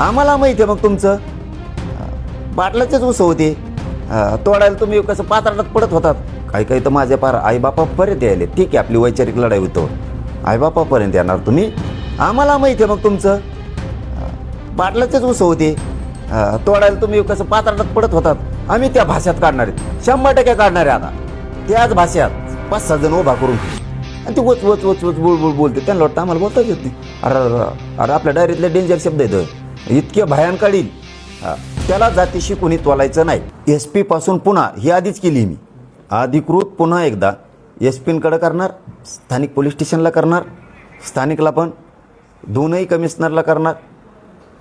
आम्हाला माहिती आहे मग तुमचं बाटलाचेच उसं होते तोडायला तुम्ही कसं पात्राटात पडत होतात. काही काही तर माझ्या पार आईबापापर्यंत यायले. ठीक आहे, आपली वैचारिक लढाई होतो, आईबापापर्यंत येणार तुम्ही. आम्हाला माहिती आहे मग तुमचं बाटलाचेच उसं होते तोडायला तुम्ही कसं पात्राटात पडत होतात. आम्ही त्या भाषेत काढणार आहेत, 100% काढणार आहे. आता त्याच भाषेत 5-6 जण उभा करून आणि ती वच वच वच वच बुळबुळ बोलते. त्यांना वाटतं आम्हाला बोलताच येत नाही. अरे आपल्या डायरीतले डेंजर शब्द आहेत, इतके भयान काढील. त्याला जातीशी कोणी तोलायचं नाही. SP पासून पुन्हा ही आधीच केली मी अधिकृत, पुन्हा एकदा SP-कडे करणार, स्थानिक पोलीस स्टेशनला करणार, स्थानिकला पण दोनही कमिशनरला करणार.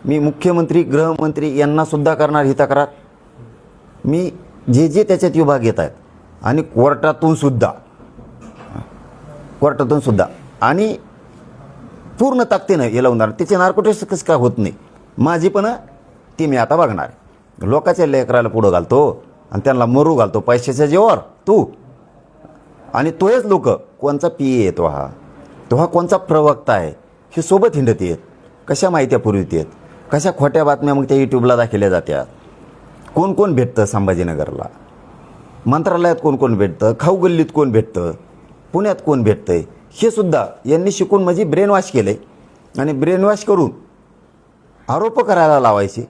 मी मुख्यमंत्री गृहमंत्री यांनासुद्धा करणार ही तक्रार. मी जे त्याच्यात विभाग येत आहेत आणि कोर्टातून सुद्धा आणि पूर्ण ताकदीनं हे लावणार. त्याचे नार्कोटिक्स कसं काय होत नाही माझी पण ती मी आता बघणार. लोकांच्या लेकराला पुढं घालतो आणि त्यांना मरू घालतो पैशाच्या जेवावर तू. आणि तोच लोक कोणचा PA येतो हा कोणचा प्रवक्ता आहे हे सोबत हिंडत येत. कशा माहित्या पुरवित येत, कशा खोट्या बातम्या मग त्या यूट्यूबला दाखवल्या जात्यात. कोण कोण भेटतं संभाजीनगरला, मंत्रालयात कोण कोण भेटतं, खाऊ गल्लीत कोण भेटतं, पुण्यात कोण भेटतंय, हे सुद्धा यांनी शिकून म्हणजे ब्रेन वॉश केले. आणि ब्रेन वॉश करून आरोप करायला लावायचे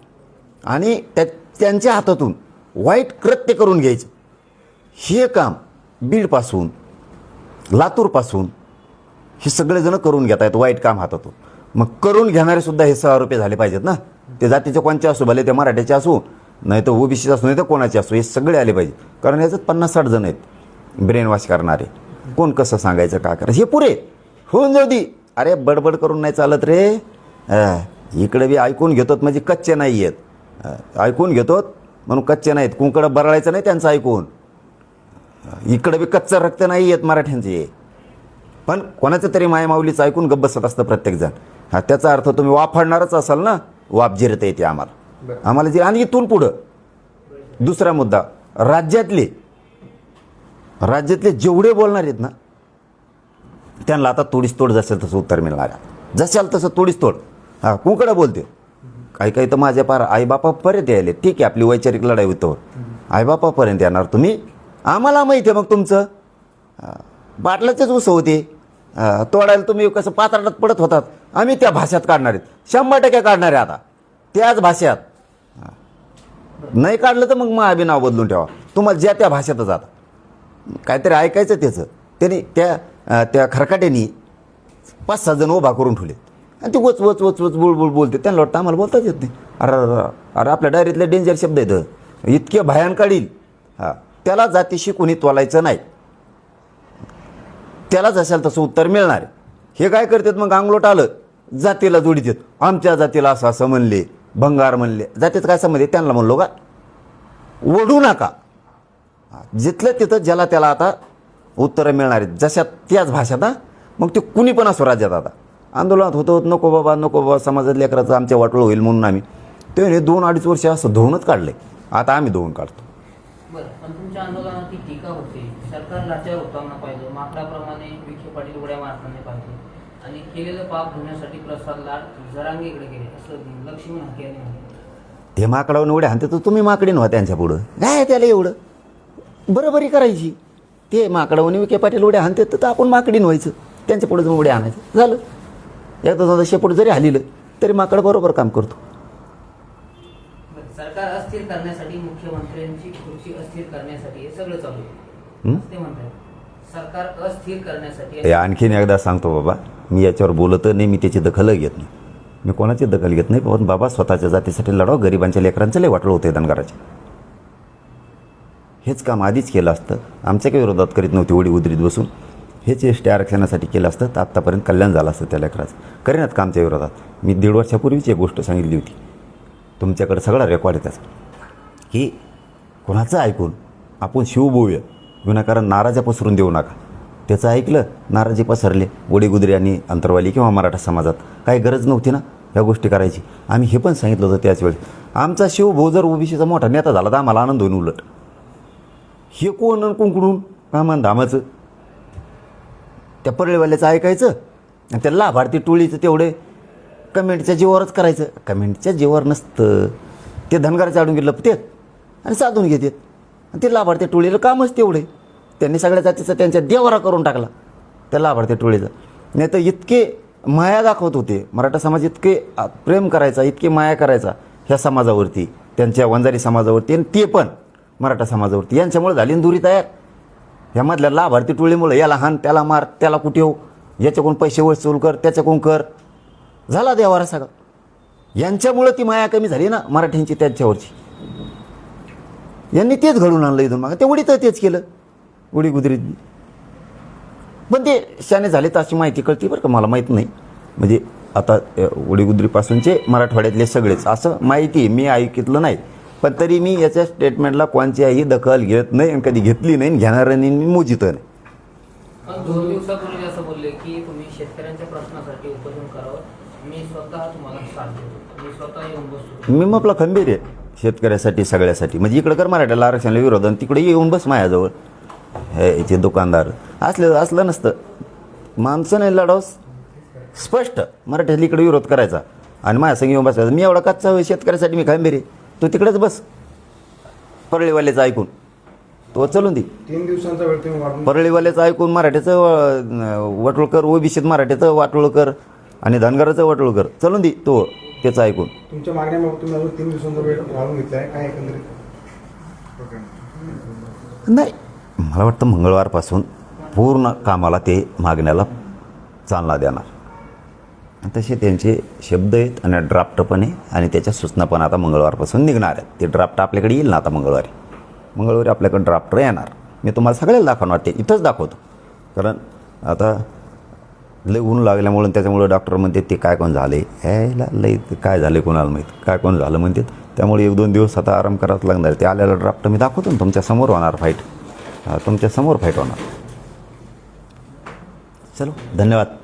आणि त्यांच्या हातातून वाईट कृत्य करून घ्यायचं. हे काम बीडपासून लातूरपासून हे सगळेजण करून घेत आहेत वाईट काम हातातून. मग करून घेणारे सुद्धा हे सहआरोपी झाले पाहिजेत ना. ते जातीचे कोणचे असू, भले ते मराठ्याचे असू, नाही तर OBCचे असू, नाही तर कोणाचे असू, हे सगळे आले पाहिजे. कारण याच्यात 50-60 जण आहेत ब्रेन वॉश करणारे. कोण कसं सांगायचं, काय करायचं हे पुरे होऊन जाऊ दे. अरे बडबड करून नाही चालत रे. इकडे बी ऐकून घेतोत म्हणजे कच्चे नाही आहेत, ऐकून घेतोत म्हणून कच्चे नाहीत. कुंकडं बरळायचं नाही त्यांचं ऐकून. इकडे बी कच्चं रक्त नाही आहेत मराठ्यांचे, पण कोणाचं तरी मायमाऊलीचं ऐकून गप्प बसत असतं प्रत्येकजण. त्याचा अर्थ तुम्ही वापरणारच असाल ना. वाप जिरता येते आम्हाला जे. आणि इथून पुढं दुसरा मुद्दा, राज्यातले जेवढे बोलणार आहेत ना त्यांना आता तोडीस तोड जसेल तसं उत्तर मिळणार आहे. जशाल तसं तोडीस तोड. कुंकडं बोलते. काही काही तर माझ्या पार आईबापापर्यंत यायले. ठीक आहे, आपली वैचारिक लढाई होतो, आईबापापर्यंत येणार तुम्ही. आम्हाला माहिती आहे मग तुमचं बाटलाचेच उसं होते तोडायला तुम्ही कसं पात्राटात पडत होतात. आम्ही त्या भाषेत काढणार आहेत, 100% काढणार आहे. आता त्याच भाषेत नाही काढलं तर मग माझं नाव बदलून ठेवा. तुम्हाला ज्या त्या भाषेतच आता काहीतरी ऐकायचं त्याचं. त्याने त्या खरकाट्यानी 5-6 जण उभा करून ठेवले आणि ते वच वच वच वच बुळबुळ बोलते. त्यांना वाटतं आम्हाला बोलताच येत नाही. अरे आपल्या डायरीतले डेंजर शब्द आहेत, इतके भयान काढील. त्याला जातीशी कोणी तोलायचं नाही. त्यालाच असेल तसं उत्तर मिळणार आहे. हे काय करतात मग, अंगलोट आलं जातीला जोडीत येत. आमच्या जातीला असं म्हणले, भंगार म्हणले. जातीचं काय संबंध आहे त्यांना म्हणलो का? ओढू नका. जिथलं तिथं ज्याला त्याला आता उत्तरं मिळणार आहेत जशा त्याच भाषेत. मग ते कुणी पण असो राज्यात. आता आंदोलनात होतं नको बाबा समाजात लेकराचं आमच्या वाटोळ होईल म्हणून आम्ही ते 2-2.5 वर्ष असं धुवूनच काढले. आता आम्ही धुवून काढतो. बरं, पण तुमच्या आंदोलनात टीका होते, सरकार लाचार होताना पाहिजे, माकडाप्रमाणे विखे पाटील उड्या मारता नाही पाहिजे आणि केलेलं पाप धुण्यासाठी प्रसाद लाड जरांगीकडे गेले असं लक्ष्मण हाके यांनी म्हटलं. ते माकडावर उड्या हाणते तर तुम्ही माकडीन व्हा त्यांच्या पुढं. काय त्याला एवढं बरोबरी करायची. ते माकडावून विखे पाटील उड्या हाणते तर आपण माकडीन व्हायचं, त्यांच्या पुढे जाऊन उड्या आणायचं. झालं. एकदा शेपूट जरी हालिलं तरी माकड बरोबर काम करतो. सरकार अस्थिर करण्यासाठी, मुख्यमंत्र्यांची खुर्ची अस्थिर करण्यासाठी हे सगळं चालू आहे. ते म्हणतात सरकार अस्थिर करण्यासाठी. आणखीन एकदा सांगतो बाबा, मी याच्यावर बोलत नाही, मी त्याची दखल घेत नाही. मी कोणाची दखल घेत नाही. पण बाबा स्वतःच्या जातीसाठी लढाव, गरिबांच्या लेकरांचं लय वाटलं होतं धनगराचे. हेच काम आधीच केलं असतं, आमच्या काही विरोधात करीत नव्हती उडी उद्रीत बसून. हेच ST आरक्षणासाठी केलं असतं तर आत्तापर्यंत कल्याण झालं असतं त्या लेकराचं. करेनात का आमच्या विरोधात. मी 1.5 वर्षापूर्वीच एक गोष्ट सांगितली होती, तुमच्याकडे सगळा रेकॉर्ड आहे त्याचा, की कोणाचं ऐकून आपण शिव बोलूया, विनाकारण नाराजा पसरून देऊ नका. त्याचं ऐकलं, नाराजी पसरले गोडीगुद्री आणि अंतरवाली किंवा मराठा समाजात. काही गरज नव्हती ना या गोष्टी करायची. आम्ही हे पण सांगितलं होतं त्याच वेळी. आमचा शिवभाऊ जर OBCचा मोठा नेता झाला तर आम्हाला आनंद होईल. उलट हे कोण कुंकडून कामान धामाचं त्या परळीवाल्याचं ऐकायचं आणि त्या लाभार्थी टोळीचं तेवढे कमेंटच्या जीवावरच करायचं. कमेंटच्या जीवावर नसतं. ते धनगराच्या आडून लपतेत आणि साधून घेतात. आणि ते लाभार्थी टोळीला कामच तेवढे. त्यांनी सगळ्या जातीचा त्यांच्या देवारा करून टाकला त्या लाभार्थी टोळीचा. नाही तर इतके माया दाखवत होते. मराठा समाज इतके प्रेम करायचा, इतके माया करायचा ह्या समाजावरती, त्यांच्या वंजारी समाजावरती, आणि ते पण मराठा समाजावरती. यांच्यामुळे झाली ना दुरी तयार. ह्यामधल्या लाभार्थी टोळीमुळे याला हाण, त्याला मार, त्याला कुठे याच्याकडून पैसे वसूल कर, त्याच्याकडून कर, झाला देवारा सगळा. यांच्यामुळं ती माया कमी झाली ना मराठ्यांची त्यांच्यावरची. यांनी तेच घडून आणलं इथून मागं. ते उडी तर तेच केलं उडी गुजरीत. पण ते शाने झाले तर अशी माहिती कळते बरं का, मला माहीत नाही. म्हणजे आता उडीगुद्रीपासूनचे मराठवाड्यातले सगळेच असं माहिती मी ऐकितलं नाही. पण तरी मी याच्या स्टेटमेंटला कोणत्याही दखल घेत नाही आणि कधी घेतली नाही, घेणार नाही, मी मोजित नाही. पण 2 दिवसापूर्वी असं बोलले की तुम्ही शेतकऱ्यांच्या प्रश्नासाठी उपोषण करावं, मी स्वतः तुम्हाला साथ देतो, मी स्वतः येऊन बसतो. मी आपला खंबीर आहे शेतकऱ्यासाठी, सगळ्यासाठी. म्हणजे इकडं कर मराठ्याला आरक्षणाला विरोध आणि तिकडे येऊन बस माझ्याजवळ. हे इथे दुकानदार असलं नसतं. माणसाने लढावं स्पष्ट मराठ्याला इकडे विरोध करायचा आणि माझ्या संग येऊन बसायचा. मी एवढा कच्चा शेतकऱ्यासाठी मी खंबीर आहे. तू तिकडेच बस परळीवाल्याचं ऐकून तो चलून दे. 3 दिवसांचा वेळ तुम्ही वाढवून परळीवाल्याचं ऐकून मराठ्याचं वाटोळ कर, ओबीसीत मराठ्याचं वाटोळ कर आणि धनगराचं वाटोळ कर, चलून दे तो त्याचं ऐकून. तुमच्या मागण्याबाबत तुम्ही अजून 3 दिवसांचा वेळ वाढवून घेतला आहे काय एकंदरीत प्रकरण? नाही, मला वाटतं मंगळवारपासून पूर्ण कामाला ते मागण्याला चालना देणार. तसे त्यांचे शब्द आहेत आणि ड्राफ्ट पण आहे आणि त्याच्या सूचना पण आता मंगळवारपासून निघणार आहेत. ते ड्राफ्ट आपल्याकडे येईल ना आता मंगळवारी आपल्याकडे ड्राफ्ट येणार. मी तुम्हाला सगळ्याला दाखवणार, ते इथंच दाखवतो. कारण आता लय ऊन लागल्यामुळं त्याच्यामुळं डॉक्टर म्हणते ते काय कोण झाले, ह्याला लय काय झाले कोणाला माहीत, काय कोण झालं म्हणतात. त्यामुळे 1-2 दिवस आता आराम करावंच लागणार. ते आलेला ड्राफ्ट मी दाखवतो ना, तुमच्यासमोर होणार फाईट, तुमच्यासमोर फाईट होणार. चलो, धन्यवाद.